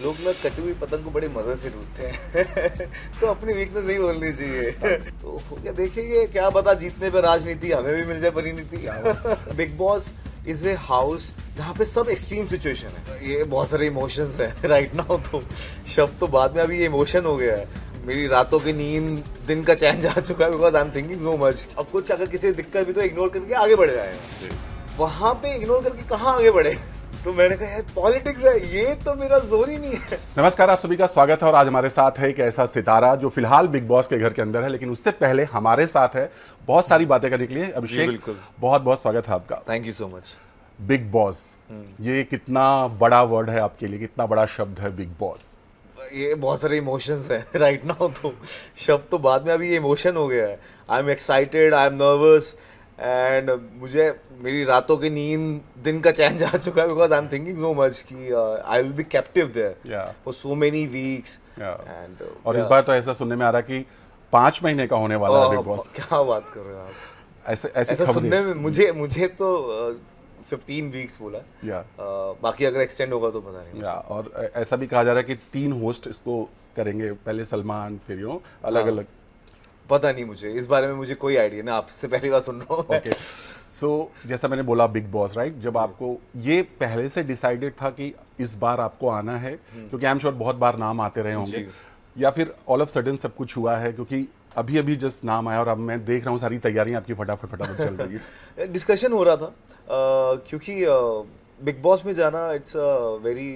लोग ना कटी हुई पतंग को बड़े मजे से लूटते हैं तो अपनी वीकनेस नहीं बोलनी चाहिए तो क्या देखेंगे, क्या पता जीतने पे राजनीति हमें भी मिल जाए Parineeti. Big Boss is a house जहाँ पे सब एक्सट्रीम सिचुएशन है। ये बहुत सारे इमोशंस है राइट नाउ, तो शब्द तो बाद में, अभी ये इमोशन हो गया है। मेरी रातों की नींद, दिन का चैन जा चुका है because I am thinking so much. अब कुछ अगर किसी दिक्कत भी तो इग्नोर करके आगे बढ़ जाएगा, वहां पे इग्नोर करके कहाँ आगे बढ़े। तो मैंने कहा यार पॉलिटिक्स है, ये तो मेरा जोर ही नहीं है। नमस्कार, आप सभी का स्वागत है और आज हमारे साथ है एक ऐसा सितारा जो फिलहाल बिग बॉस के घर के अंदर है, लेकिन उससे पहले हमारे साथ है बहुत सारी बातें करने के लिए। अभिषेक, बिल्कुल, बहुत बहुत स्वागत है आपका। Thank you so much. Big boss, ये कितना बड़ा वर्ड है आपके लिए, कितना बड़ा शब्द है बिग बॉस? ये बहुत सारे इमोशंस है राइट नाउ, तो शब्द तो बाद में, अभी ये इमोशन हो गया है। I am excited, I am nervous and मुझे मेरी रातों की नींद, दिन का चैन जा चुका है because I am thinking so much कि I will be captive there for so many weeks and और इस बार तो ऐसा सुनने में आ रहा है कि 5 महीने का होने वाला है बिग बॉस। क्या बात कर रहे हो आप? ऐसा सुनने में मुझे तो 15 वीक्स बोला बाकी अगर एक्सटेंड होगा तो पता नहीं। और ऐसा भी कहा जा रहा है कि 3 होस्ट इसको करेंगे, पहले सलमान, फिर अलग अलग। पता नहीं, मुझे इस बारे में मुझे कोई आइडिया नहीं, आपसे पहली बार सुन रहा हूँ। ओके, सो जैसा मैंने बोला बिग बॉस, राइट, जब आपको ये पहले से डिसाइडेड था कि इस बार आपको आना है, क्योंकि आई एम श्योर बहुत बार नाम आते रहे होंगे, या फिर ऑल ऑफ सडन सब कुछ हुआ है? क्योंकि अभी अभी जस्ट नाम आया और अब मैं देख रहा हूँ सारी तैयारियां आपकी फटाफट चल रही है। डिस्कशन हो रहा था क्योंकि बिग बॉस में जाना it's a very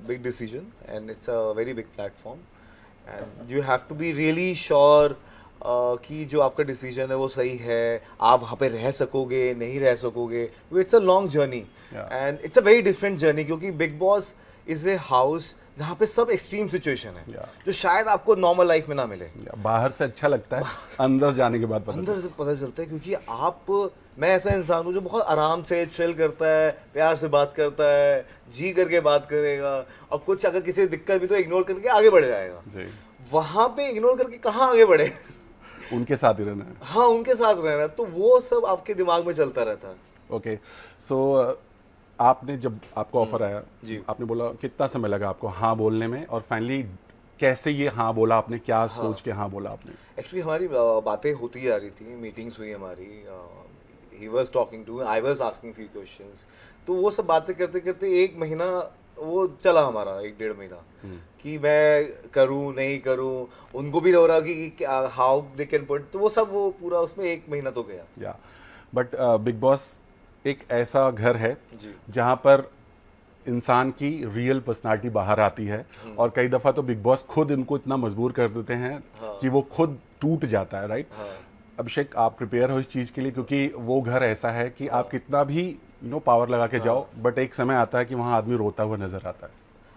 big decision and it's a very big platform and you have to be really sure कि जो आपका डिसीजन है वो सही है, आप वहाँ पे रह सकोगे नहीं रह सकोगे। It's a long journey and it's a very different journey, क्योंकि Bigg Boss is a house जहाँ पे सब एक्सट्रीम सिचुएशन है जो शायद आपको नॉर्मल लाइफ में ना मिले। बाहर से अच्छा लगता है, अंदर जाने के बाद अंदर से पता चलता है, क्योंकि मैं ऐसा इंसान हूँ जो बहुत आराम से चिल करता है, प्यार से बात करता है, जी करके बात करेगा, और कुछ अगर किसी दिक्कत भी तो इग्नोर करके आगे बढ़ जाएगा। वहां पे इग्नोर करके कहाँ आगे बढ़े? उनके साथ ही रहना है। हाँ, उनके साथ रहना है, तो वो सब आपके दिमाग में चलता रहता है। ओके, सो आपने जब आपको ऑफर आया, आपने बोला, कितना समय लगा आपको हाँ बोलने में, और फाइनली कैसे ये हाँ बोला आपने, क्या सोच के हाँ बोला आपने? एक्चुअली हमारी बातें होती जा रही थी, मीटिंग्स हुई हमारी, he was talking to, I was asking few questions, तो वो सब बातें करते करते 1 महीना वो चला हमारा, 1-1.5 महीना, कि मैं करूँ नहीं करूँ। उनको भी हो रहा कि हाउ दे कैन पुट, तो वो सब वो पूरा उसमें 1 महीना तो गया। बट बिग बॉस एक ऐसा घर है जहाँ पर इंसान की रियल पर्सनालिटी बाहर आती है, और कई दफ़ा तो बिग बॉस खुद इनको इतना मजबूर कर देते हैं कि वो खुद टूट जाता है, राइट? अभिषेक, आप प्रिपेयर हो इस चीज़ के लिए? क्योंकि वो घर ऐसा है कि आप कितना भी पावर लगा के जाओ, बट एक समय आता है कि वहाँ आदमी रोता हुआ नजर आता है।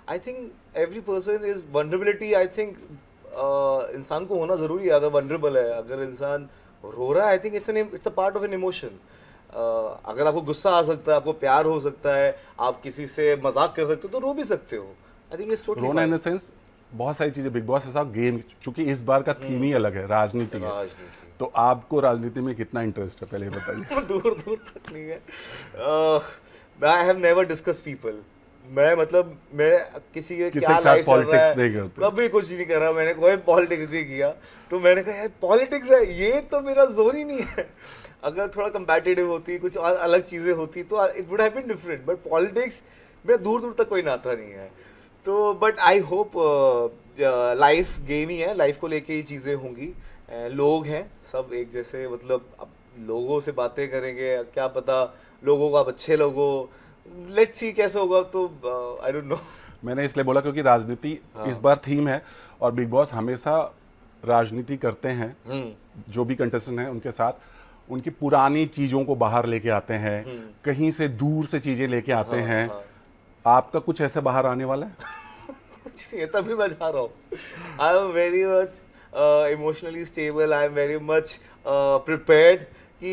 I think every person is vulnerability. I think इंसान को होना जरूरी है अगर वनरेबल है। अगर इंसान रो रहा है, I think it's a part of an emotion. अगर आपको गुस्सा आ सकता है, आपको प्यार हो सकता है, आप किसी से मजाक कर सकते हो, तो रो भी सकते हो। आई थिंक इट्स टोटली रोना इन द सेंस बहुत सारी चीजें। बिग बॉस ऐसा गेम, चूंकि इस बार का थीम ही अलग है, राजनीति है, तो आपको राजनीति में कितना इंटरेस्ट है, पहले बताइए। दूर दूर तक नहीं है। I have never discuss people. मैं किसी के क्या लाइफ चल रहा है कभी कुछ नहीं कर रहा, मैंने कोई पॉलिटिक्स नहीं किया। तो मैंने कहा यार पॉलिटिक्स है, ये तो मेरा जोर ही नहीं है। अगर थोड़ा कंपैटिटिव होती, कुछ और अलग चीजें होती तो it would have been different, but politics में दूर दूर तक कोई नाता नहीं है। तो but I hope life game ही है, लाइफ को लेके ही चीज़ें होंगी। लोग हैं सब एक जैसे, मतलब अब लोगों से बातें करेंगे, क्या पता लोगों का अच्छे लोगों, लेट्स सी कैसे होगा। तो आई डोंट नो। मैंने इसलिए बोला क्योंकि राजनीति इस बार थीम है, और बिग बॉस हमेशा राजनीति करते हैं। जो भी कंटेस्टेंट हैं उनके साथ उनकी पुरानी चीज़ों को बाहर लेके आते हैं, कहीं से दूर से चीज़ें लेके आते हैं। आपका कुछ ऐसे बाहर आने वाला है? कुछ नहीं है, तभी मैं जा रहा हूँ। आई am very much emotionally stable, I am very much prepared कि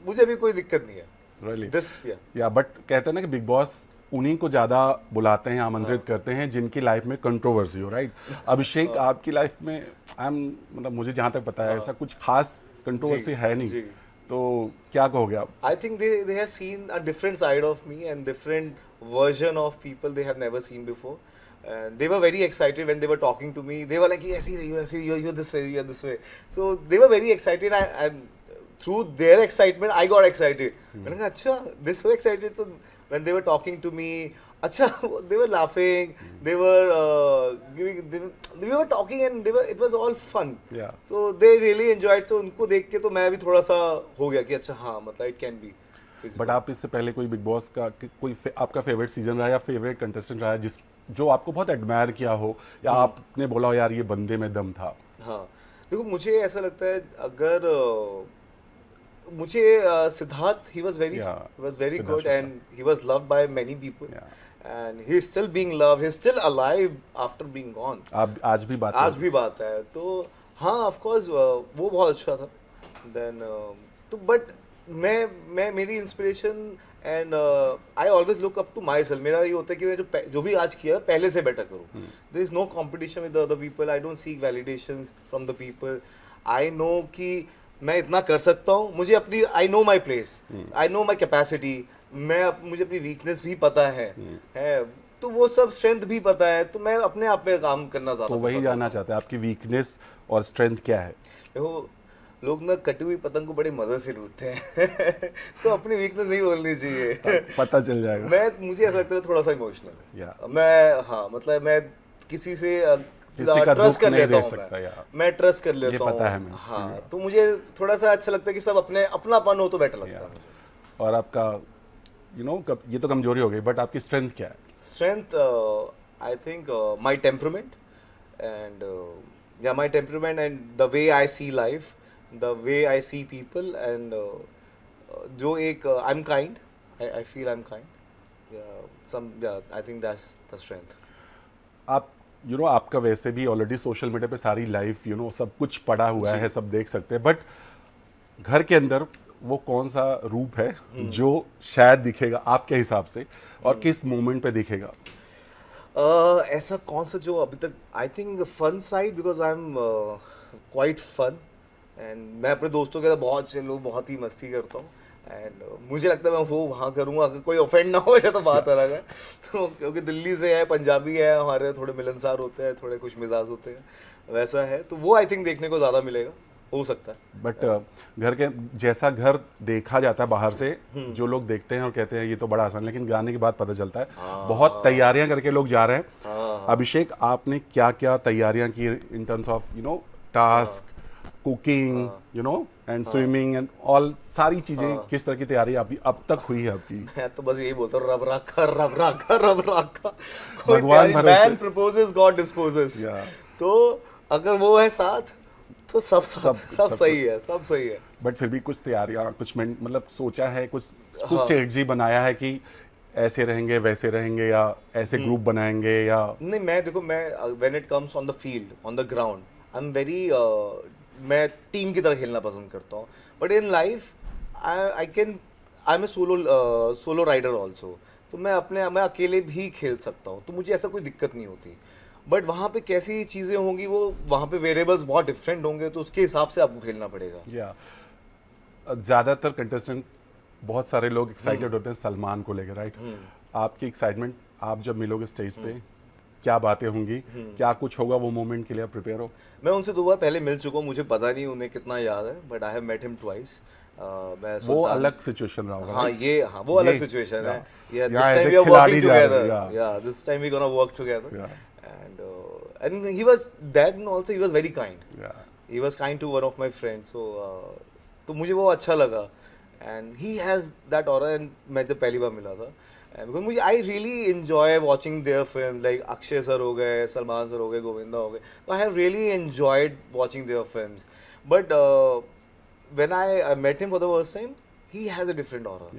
मुझे भी कोई दिक्कत नहीं है। Really? या बट कहते हैं ना कि बिग बॉस उन्हीं को ज़्यादा बुलाते हैं, आमंत्रित करते हैं जिनकी लाइफ में कंट्रोवर्सी हो, राइट? अभिषेक, आपकी लाइफ में मतलब मुझे जहाँ तक पता है ऐसा कुछ खास कंट्रोवर्सी है नहीं, तो क्या कहोगे आप? I think they have seen a different side of me and different version of people they have never seen before. and they were very excited when they were talking to me. They were like, yes, you're this way, you're this way. So they were very excited, and through their excitement I got excited. मैंने कहा अच्छा, they so excited. So when they were talking to me, अच्छा, they were laughing, they were we were talking, and it was all fun. Yeah. So they really enjoyed. So उनको देख के तो मैं भी थोड़ा सा हो गया कि अच्छा हाँ, मतलब it can be. बट आप इससे पहले कोई बिग बॉस का कोई आपका फेवरेट सीजन रहा या फेवरेट कंटेस्टेंट रहा जिस जो आपको बहुत एडमायर किया हो, या आपने बोला हो यार ये बंदे में दम था? हाँ, देखो मुझे ऐसा लगता है, अगर मुझे Siddharth, he was very good, and he was loved by many people. And he is still being loved, he is still alive after being gone. आज भी बात है, तो हाँ, of course वो बहुत अच्छा था. Then तो but मैं मेरी inspiration, and I always look up to myself. मेरा ये होता है कि मैं जो भी आज किया पहले से बेटर करूँ. There is no competition with the other people. I don't seek validations from the people. I know कि मैं इतना कर सकता हूँ. मुझे अपनी, I know my place, I know my capacity. मुझे अपनी वीकनेस भी पता है, तो वो सब स्ट्रेंथ भी पता है. तो मैं अपने आप पे काम करना चाहता हूँ. तो वही जानना चाहते हैं आपकी वीकनेस और स्ट्रेंथ क्या है? देखो, लोग ना कटी हुई पतंग को बड़े मजे से लूटते हैं. तो अपनी वीकनेस नहीं बोलनी चाहिए. पता चल जाएगा. मुझे ऐसा लगता है थोड़ा सा इमोशनल है. मतलब मैं किसी से ट्रस्ट कर लेता हूँ. मैं ट्रस्ट कर लेता हूँ. हाँ, तो मुझे थोड़ा सा अच्छा लगता है कि सब अपनापन हो तो बेटर लगता है. और आपका ये तो कमजोरी हो गई, बट आपकी स्ट्रेंथ क्या है? Strength, I think my temperament, and my temperament and the way I see life, the way I see people, and जो एक I'm kind, I feel I'm kind. I think that's the strength. आप आपका वैसे भी already social media पे सारी life सब कुछ पड़ा हुआ है, सब देख सकते हैं, बट घर के अंदर वो कौन सा रूप है जो शायद दिखेगा आपके हिसाब से, और किस मोमेंट पे दिखेगा? ऐसा कौन सा जो अभी तक, I think fun side, because I am quite fun, and मैं अपने दोस्तों के साथ बहुत ही मस्ती करता हूँ. एंड मुझे लगता है मैं वो वहाँ करूँगा, अगर कोई ऑफेंड ना हो जाए तो बात अलग है. तो क्योंकि दिल्ली से है, पंजाबी है, हमारे थोड़े मिलनसार होते हैं, थोड़े खुश मिजाज होते हैं, वैसा है. तो वो आई थिंक देखने को ज़्यादा मिलेगा, हो सकता है. बट घर के जैसा घर देखा जाता है बाहर से, जो लोग देखते हैं और कहते हैं ये तो बड़ा आसान, लेकिन गाने के बाद पता चलता है बहुत तैयारियां करके लोग जा रहे हैं. अभिषेक, आपने क्या क्या तैयारियां की in terms of task, cooking, and swimming and all, सारी चीजें किस तरह की तैयारी अब तक हुई है आपकी? मैं तो बस यही बोलता हूँ, रब रखा. भगवान, मैन प्रपोजेस, गॉड डिस्पोजेस. तो अगर वो है साथ, तो सब सही है, सब सही है. बट फिर भी कुछ तैयारियां, कुछ मतलब सोचा है, कुछ स्ट्रेटजी बनाया है कि ऐसे रहेंगे, वैसे रहेंगे, या ऐसे ग्रुप बनाएंगे, या नहीं? मैं when it comes on the field, on the ground, I am very, मैं टीम की तरह खेलना पसंद करता हूँ. But in life I am a solo rider also. तो मैं अकेले भी खेल सकता हूँ, तो मुझे ऐसा कोई दिक्कत नहीं होती. बट वहाँ पे कैसी चीज़ें होंगी, वो वहाँ पे वेरिएबल्स बहुत डिफरेंट होंगे, तो उसके हिसाब से आपको खेलना पड़ेगा. ज़्यादातर कंटेस्टेंट, बहुत सारे लोग एक्साइटेड होते हैं सलमान को लेकर, राइट? आपकी एक्साइटमेंट, आप जब मिलोगे स्टेज पे, क्या बातें होंगी, क्या कुछ होगा, वो मोमेंट के लिए आप प्रिपेयर हो? मैं उनसे 2 बार पहले मिल चुका हूँ, मुझे पता नहीं उन्हें कितना याद है, but I have met him twice. वो अलग सिचुएशन रहा होगा. वो अलग सिचुएशन है. This time we are working together. This time we gonna work together. And he was that, and also he was very kind. He was kind to one of my friends. So तो मुझे वो अच्छा लगा. And he has that aura. And मैं जब पहली बार मिला था, because I really enjoy watching their films, like Akshay sir हो गए, सलमान सर हो गए, गोविंदा हो गए. So I have really enjoyed watching their films. But when I met him for the first time, he has a different aura.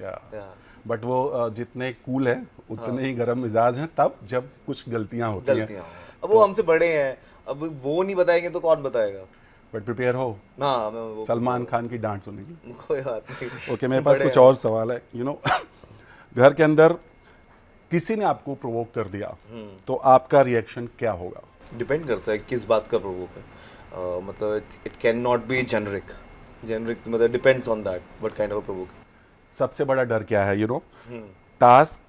But वो जितने cool है उतने ही गरम मिजाज हैं तब जब कुछ गलतियां होती हैं. अब वो हमसे बड़े हैं, अब वो नहीं बताएंगे तो कौन बताएगा? बट प्रिपेयर हो सलमान खान की डांट सुनने की. कोई बात नहीं. ओके, मेरे पास कुछ और सवाल है. घर के अंदर किसी ने आपको प्रोवोक कर दिया, तो आपका रिएक्शन क्या होगा? डिपेंड करता है किस बात का प्रोवोक है. मतलब it can not be generic. मतलब depends on that what kind of provoke. सबसे बड़ा डर क्या है? टास्क,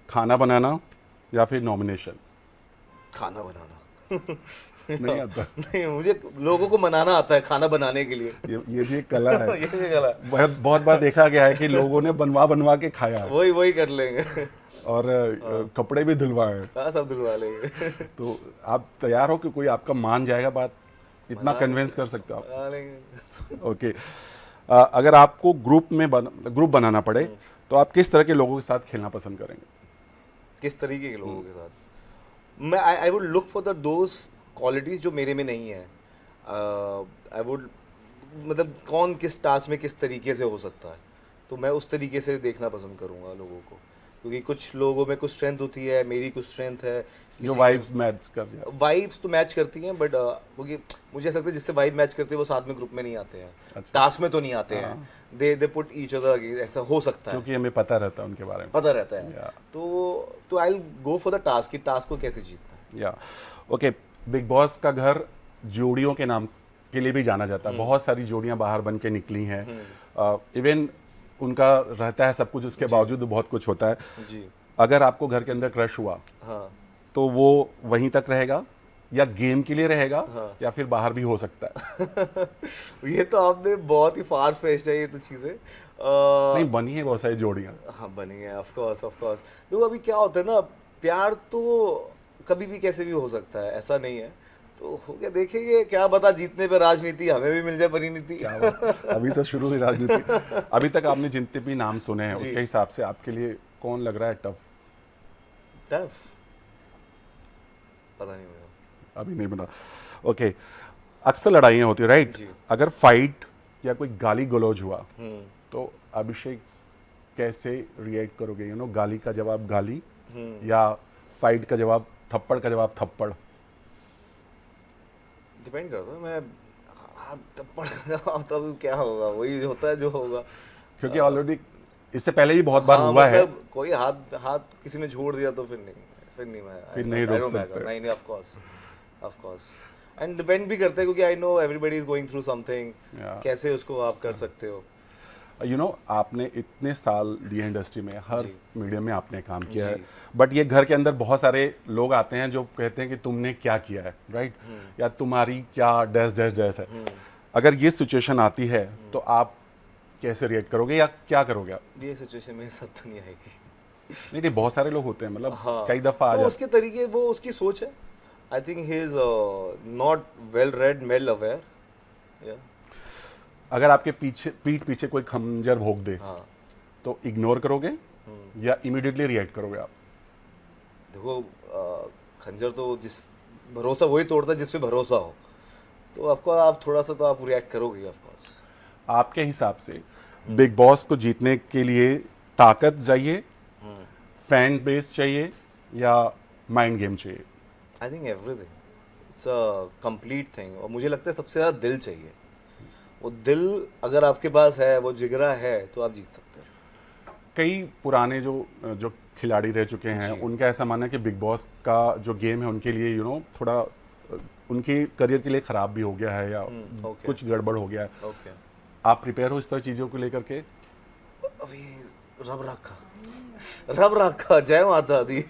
खाना बनाना, या फिर नॉमिनेशन? खाना बनाना नहीं आता? नहीं, मुझे लोगों को मनाना आता है खाना बनाने के लिए। ये भी एक कला है। ये भी कला बहुत बार देखा गया है कि लोगों ने बनवा के खाया, वही कर लेंगे और कपड़े भी धुलवाए। हाँ, सब धुलवा लेंगे। तो आप तैयार हो कि कोई आपका मान जाएगा बात? इतना कन्विंस कर सकते हो आप? ओके, अगर आपको ग्रुप बनाना पड़े तो आप किस तरह के लोगों के साथ खेलना पसंद करेंगे? किस तरीके के लोगों के साथ? मैं I would look for those qualities जो मेरे में नहीं है। आई वुड मतलब कौन किस टास्क में किस तरीके से हो सकता है, तो मैं उस तरीके से देखना पसंद करूँगा लोगों को, क्योंकि कुछ लोगों में कुछ स्ट्रेंथ होती है, मेरी कुछ स्ट्रेंथ है जो वाइब्स मैच कर जाए। वाइब्स तो मैच करती हैं, बट क्योंकि मुझे ऐसा लगता है जिससे वाइब मैच करती है वो साथ में ग्रुप में नहीं आते हैं। अच्छा। टास्क में तो नहीं आते हैं, they put each other against, ऐसा हो सकता है क्योंकि हमें पता रहता है उनके बारे में, पता रहता है। तो I will go for the task, कि टास्क को कैसे जीतना है। या ओके, बिग बॉस का घर जोड़ियों के नाम के लिए भी जाना जाता है। बहुत सारी जोड़ियां बाहर बन के निकली हैं। इवन उनका रहता है सब कुछ, उसके बावजूद बहुत कुछ होता है जी। अगर आपको घर के अंदर क्रश हुआ, हाँ, तो वो वहीं तक रहेगा या गेम के लिए रहेगा, हाँ, या फिर बाहर भी हो सकता है? ये तो आपने बहुत ही फार फेच्ड है ये तो चीज़ें। नहीं, बनी है बहुत सारी जोड़ियाँ। हाँ, बनी है, ऑफ कोर्स। देखो अभी क्या होता है ना, प्यार तो कभी भी कैसे भी हो सकता है, ऐसा नहीं है। तो हो गया, देखेंगे, क्या पता जीतने पे राजनीति हमें भी मिल जाए, परिणीति। अभी से शुरू हुई राजनीति। अभी तक आपने जितने भी नाम सुने हैं उसके हिसाब से आपके लिए कौन लग रहा है टफ? पता नहीं मुझे, अभी नहीं बना। ओके, अक्सर लड़ाइयाँ होती है, राइट? अगर फाइट या कोई गाली गलौज हुआ तो अभिषेक कैसे रिएक्ट करोगे? यू नो, गाली का जवाब गाली या फाइट का जवाब थप्पड़ का जवाब थप्पड़? डिपेंड करता है। मैं थप्पड़ का जवाब तो अभी क्या होगा, वही होता है जो होगा, क्योंकि ऑलरेडी इससे पहले भी बहुत बार हुआ है। कोई हाथ किसी ने छोड़ दिया तो फिर नहीं रुक सकते। नहीं, ऑफ कोर्स एंड डिपेंड भी करता है, क्योंकि I know everybody is going through something, कैसे उसको आप कर सकते हो। यू नो, आपने इतने साल दी इंडस्ट्री में, हर मीडियम में आपने काम किया है, बट ये घर के अंदर बहुत सारे लोग आते हैं जो कहते हैं कि तुमने क्या किया है, राइट? या तुम्हारी क्या डैश है। अगर ये सिचुएशन आती है तो आप कैसे रिएक्ट करोगे या क्या करोगे आप? ये सिचुएशन मेरे साथ तो नहीं आएगी। नहीं, बहुत सारे लोग होते हैं, मतलब कई दफा तो उसके तरीके, वो उसकी सोच है। I think he is not well read, well aware. अगर आपके पीठ पीछे कोई खंजर भोंक दे, तो इग्नोर करोगे या इमीडिएटली रिएक्ट करोगे आप? देखो, खंजर तो जिस भरोसा वही तोड़ता है जिस पे भरोसा हो, तो ऑफकोर्स आप थोड़ा सा तो आप रिएक्ट करोगे ऑफकोर्स। आपके हिसाब से बिग बॉस को जीतने के लिए ताकत चाहिए, फैन बेस चाहिए या माइंड गेम चाहिए? I think everything, it's a complete thing. और मुझे लगता है सबसे ज़्यादा दिल चाहिए। वो दिल अगर आपके पास है, वो जिगरा है, तो आप जीत सकते हैं। कई पुराने जो खिलाड़ी रह चुके हैं, उनका ऐसा मानना है कि बिग बॉस का जो गेम है उनके लिए थोड़ा उनके करियर के लिए ख़राब भी हो गया है या कुछ गड़बड़ हो गया है। आप प्रिपेयर हो इस तरह चीज़ों को लेकर के? अभी रब रखा, जय माता दी।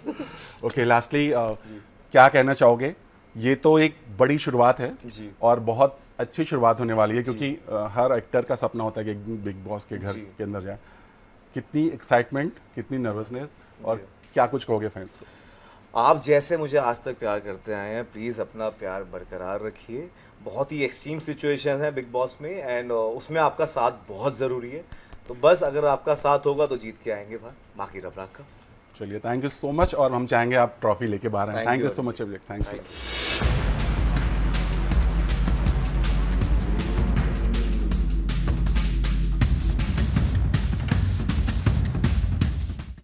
ओके, लास्टली क्या कहना चाहोगे? ये तो एक बड़ी शुरुआत है जी, और बहुत अच्छी शुरुआत होने वाली है, क्योंकि हर एक्टर का सपना होता है कि एक दिन बिग बॉस के घर के अंदर जाए। कितनी एक्साइटमेंट, कितनी नर्वसनेस, और क्या कुछ कहोगे फैंस को? आप जैसे मुझे आज तक प्यार करते आए हैं, प्लीज़ अपना प्यार बरकरार रखिए। बहुत ही एक्सट्रीम सिचुएशन है बिग बॉस में, एंड उसमें आपका साथ बहुत ज़रूरी है। तो बस अगर आपका साथ होगा तो जीत के आएंगे बाहर, बाकी रब रखा। चलिए, थैंक यू सो मच, और हम चाहेंगे आप ट्रॉफी लेके बाहर आए। Thank you so much Abhishek, thanks.